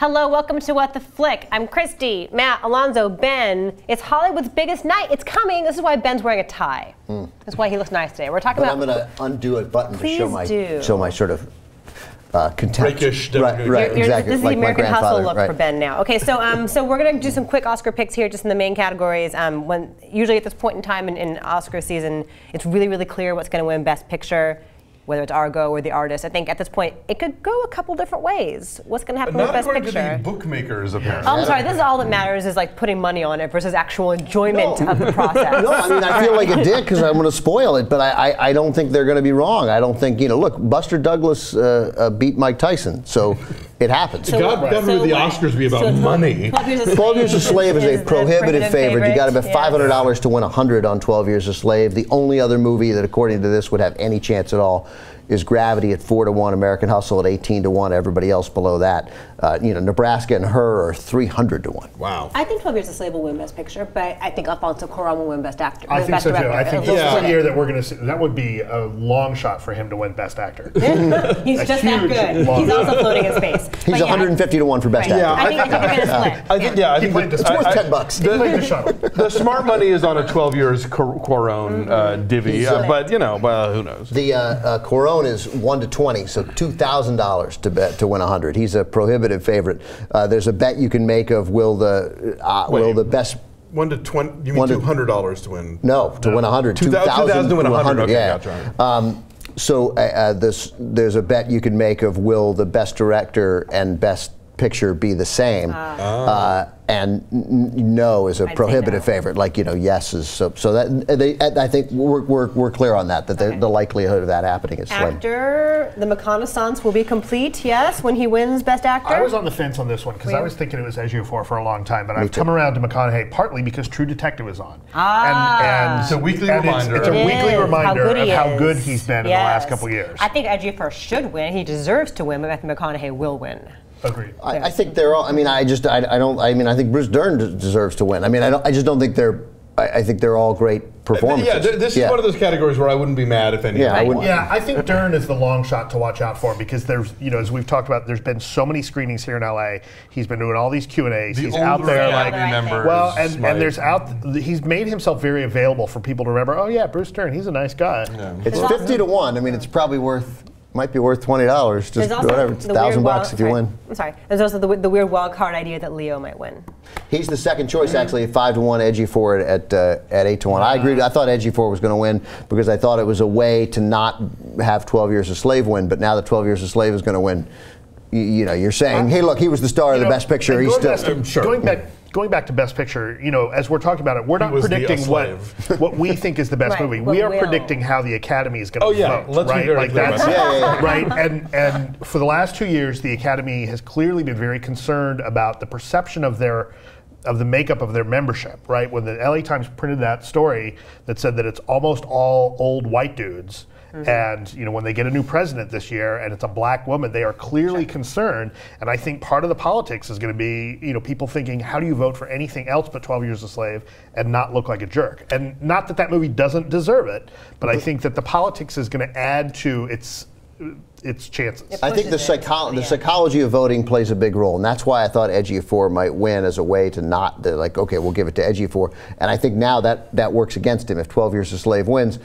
Hello, welcome to What the Flick. I'm Christy, Matt, Alonso, Ben. It's Hollywood's biggest night. It's coming. This is why Ben's wearing a tie. That's why he looks nice today. We're talking about. I'm going to undo a button to show my sort of contempt. Rakish, right, exactly. This is like the American Hustle look for Ben now. Okay, so we're going to do some quick Oscar picks here, just in the main categories. When usually at this point in time in Oscar season, it's really clear what's going to win Best Picture, whether it's Argo or The Artist. I think at this point it could go a couple different ways. What's going to happen with Best Picture? Not according to the bookmakers, apparently. Oh, I'm sorry. This is all that matters is like putting money on it versus actual enjoyment of the process. No, I mean I feel like a dick because I'm going to spoil it, but I don't think they're going to be wrong. I don't think look, Buster Douglas beat Mike Tyson, so it happens. So God forbid the Oscars be about money. 12 Years a Slave is a prohibitive favorite. You got to bet $500 to win 100 on 12 Years a Slave. The only other movie that, according to this, would have any chance at all is Gravity at 4-1, American Hustle at 18-1. Everybody else below that, Nebraska and Her are 300-1. Wow. I think 12 Years a Slave will win Best Picture, but I think Alfonso Cuarón will win Best Actor. I think Best so too. Director. I think this is the year that we're going to see. That would be a long shot for him to win Best Actor. He's just that good. He's also floating in space. He's 150-1 for Best Actor. Yeah, I think they're going to split. I think it's worth $10. The smart money is on a 12 Years Cuarón divvy, but who knows? The Cuarón is 1-20, so $2,000 to bet to win 100. He's a prohibitive favorite. There's a bet you can make of will the best 1-20. You mean $200 to win? No, to win 100. 2,000 to win 100. Okay, yeah. Gotcha. So there's a bet you can make of will the best director and best picture be the same, and no is a prohibitive favorite. Like yes is so that I think we're clear on that the likelihood of that happening is slim. Actor, the McConaughey will be complete. Yes, when he wins Best Actor. I was on the fence on this one because I was thinking it was Ejiofor for a long time, but I've come around to McConaughey partly because True Detective is on. And it's a weekly reminder. It's a weekly reminder of how good he's been in the last couple years. I think Ejiofor should win. He deserves to win, but I think McConaughey will win. Agreed. I think they're all. I mean, I think Bruce Dern deserves to win. I mean, I just don't think they're. I think they're all great performances. Yeah, this is one of those categories where I wouldn't be mad if any. I think Dern is the long shot to watch out for because there's, as we've talked about, there's been so many screenings here in LA. He's been doing all these Q&As. He's out there he's made himself very available for people to remember. Oh yeah, Bruce Dern, he's a nice guy. Yeah. It's 50-1. I mean, it's probably might be worth $20. Just whatever. It's $1,000 if you win. I'm sorry. There's also the weird wild card idea that Leo might win. He's the second choice actually at 5-1. Ejiofor at 8-1. I agreed. I thought Ejiofor was going to win because I thought it was a way to not have 12 Years a Slave win. But now that 12 Years a Slave is going to win, you're saying, hey, look, he was the star of the Best Picture. He's still Going back to Best Picture, as we're talking about it, we're not predicting what we think is the best movie. We are predicting how the Academy is going to vote. Let's be very clear about that. Right? And for the last 2 years, the Academy has clearly been very concerned about the perception of the makeup of their membership, right? When the LA Times printed that story that said that it's almost all old white dudes, and when they get a new president this year and it's a black woman, they are clearly concerned. And I think part of the politics is going to be people thinking, how do you vote for anything else but 12 Years a Slave and not look like a jerk? And not that movie doesn't deserve it, but I think that the politics is going to add to its chances. I think the psychology of voting plays a big role, and that's why I thought Ejiofor might win as a way to not okay, we'll give it to Ejiofor. And I think now that works against him. If 12 Years a Slave wins,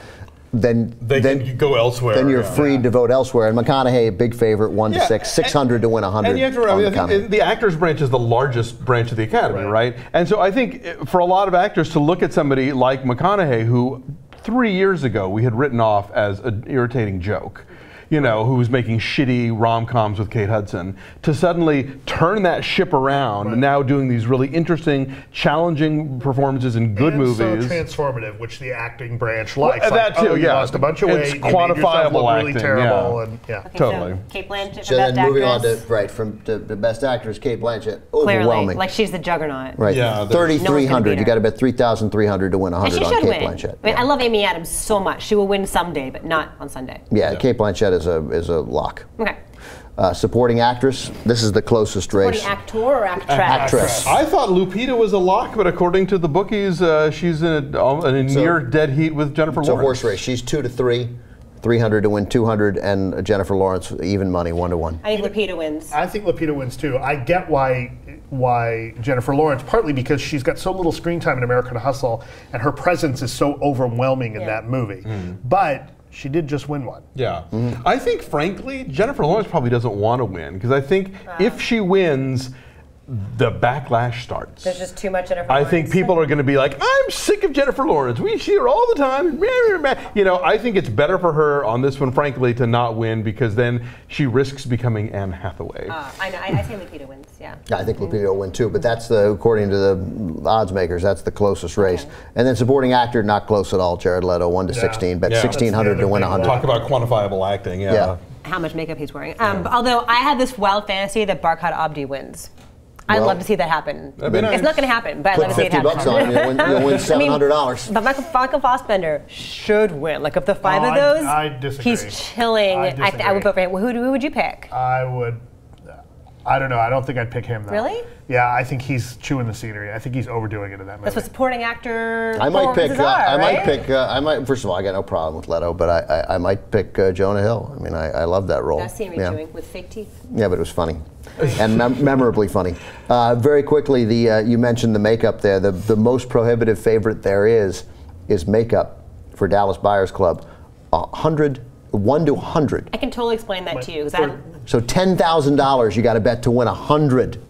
then you go elsewhere. Then you're free to vote elsewhere. And McConaughey, a big favorite, 1-6, 600 to win 100. And you have to remember, I think the actors branch is the largest branch of the Academy, right? And so I think for a lot of actors to look at somebody like McConaughey, who 3 years ago we had written off as an irritating joke, who was making shitty rom-coms with Kate Hudson, to suddenly turn that ship around and now doing these really interesting, challenging performances in good movies. So transformative, which the acting branch likes. Well, that too, you lost a bunch of weight. It's quantifiable acting. Really terrible, and okay, totally. So Kate Blanchett for Best then moving Actress. on to the Best Actress, Kate Blanchett, Clearly, overwhelming. like she's the juggernaut. Right, 3,300. You got to bet 3,300 to win 100 on Kate Blanchett. I mean, I love Amy Adams so much. She will win someday, but not on Sunday. Yeah, Kate Blanchett is a lock. Okay. Supporting actress, this is the closest race. Supporting actor or actress? Actress. I thought Lupita was a lock, but according to the bookies, she's in a near dead heat with Jennifer Lawrence. It's a horse race. She's 2-3. 300 to win 200, and Jennifer Lawrence even money 1-1. I think Lupita wins. I think Lupita wins too. I get why Jennifer Lawrence, partly because she's got so little screen time in American Hustle, and her presence is so overwhelming in that movie. But she did just win one. Yeah. I think, frankly, Jennifer Lawrence probably doesn't want to win, because I think if she wins, the backlash starts. There's just too much Jennifer Lawrence. I think people are going to be like, I'm sick of Jennifer Lawrence. We see her all the time. You know, I think it's better for her on this one, frankly, to not win, because then she risks becoming Anne Hathaway. I know. I say Lupita wins. Yeah. I think Lupita will win too, but that's according to the odds makers, that's the closest race. And then supporting actor, not close at all. Jared Leto, 1 to 16, bet 1,600 to win 100. Talk about quantifiable acting. Yeah. How much makeup he's wearing. Although I had this wild fantasy that Barkhad Abdi wins. I'd love to see that happen. Nice. It's not going to happen, but I'd love to see it happen. Put $50 on it, you'll win $700. But Michael Fassbender should win. Like, of the 5 of those, I disagree. he's chilling. I would vote for him. Who would you pick? I don't know. I don't think I'd pick him, though. Really? Yeah, I think he's chewing the scenery. I think he's overdoing it in that movie. That's what supporting actor. I might pick. Right? First of all, I got no problem with Leto, but I might pick Jonah Hill. I mean, I love that role. That scenery chewing with fake teeth. Yeah, but it was funny, and memorably funny. Very quickly, you mentioned the makeup there. The most prohibitive favorite there is makeup for Dallas Buyers Club, 1 to 100. I can totally explain that to you. So $10,000 you got to bet to win 100.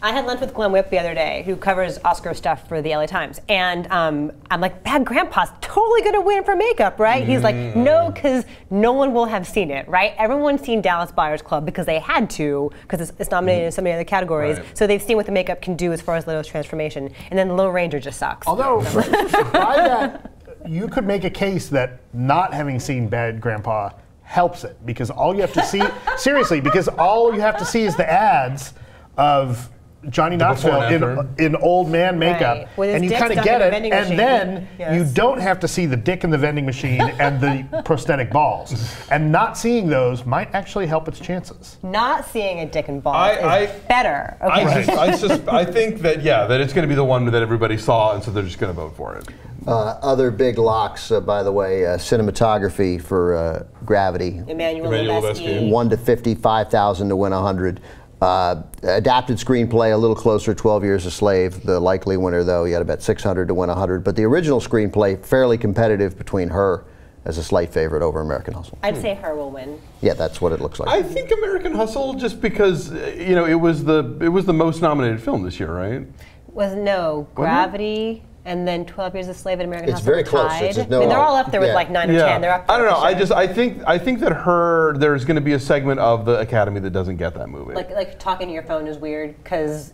I had lunch with Glenn Whipp the other day, who covers Oscar stuff for the LA Times, and I'm like, Bad Grandpa's totally going to win for makeup, right? He's like, no, because no one will have seen it, right? Everyone's seen Dallas Buyers Club because they had to, because it's nominated in so many other categories, so they've seen what the makeup can do as far as Leto's transformation, and then The Lone Ranger just sucks. Although, by that, you could make a case that not having seen Bad Grandpa helps it, because all you have to see, seriously, because all you have to see is the ads of Johnny Knoxville in old man makeup, and you kind of get it, and then you don't have to see the dick in the vending machine and the prosthetic balls. And not seeing those might actually help its chances. Not seeing a dick and balls is better. Okay. I think that, that it's going to be the one that everybody saw, and so they're just going to vote for it. Other big locks, by the way, cinematography for Gravity. Emmanuel Lubezki. 1 to 50, 5,000 to win 100. Adapted screenplay, a little closer, 12 Years a Slave. The likely winner, though, you had to bet 600 to win 100. But the original screenplay, fairly competitive between Her as a slight favorite over American Hustle. I'd say Her will win. Yeah, that's what it looks like. I think American Hustle, just because it was the most nominated film this year, right? Gravity. And then 12 Years a Slave and American Hustle. It's very close. It's just they're all up there with like 9 or 10. They're up there. I don't know. I think that there's going to be a segment of the Academy that doesn't get that movie. Like talking to your phone is weird because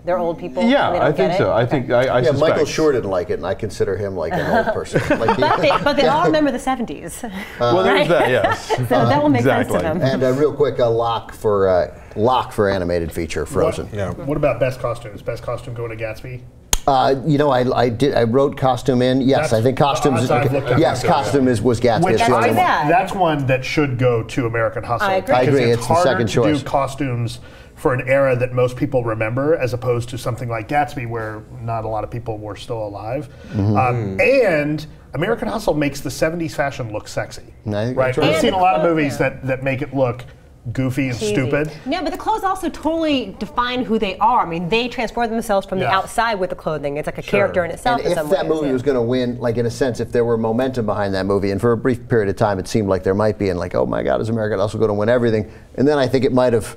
they're old people. Yeah, and they don't think so. I think I suspect. Michael Shore didn't like it, and I consider him like an old person. But they all remember the 70s. Well, there's that. Yes. So that will make sense to them. And real quick, a lock for animated feature, Frozen. What about best costumes? Best costume going to Gatsby? I wrote costume in. Yes, I think costumes. Yes, costume was Gatsby. That's one that should go to American Hustle. I agree. It's the second choice. Harder to do costumes for an era that most people remember, as opposed to something like Gatsby, where not a lot of people were still alive. And American Hustle makes the 70s fashion look sexy. Right? We've seen a lot of movies that make it look goofy and stupid. Yeah, but the clothes also totally define who they are. I mean, they transform themselves from the outside with the clothing. It's like a character in itself. And if that movie was going to win, like in a sense, if there were momentum behind that movie, and for a brief period of time it seemed like there might be, and like, oh my God, is American Hustle going to win everything? And then I think it might have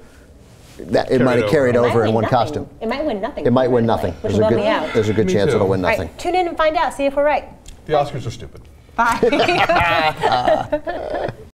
carried over and won costume. It might win nothing. It might win nothing. Which will bum me out. There's a good chance it'll win nothing. Right, tune in and find out. See if we're right. The Oscars are stupid. Bye.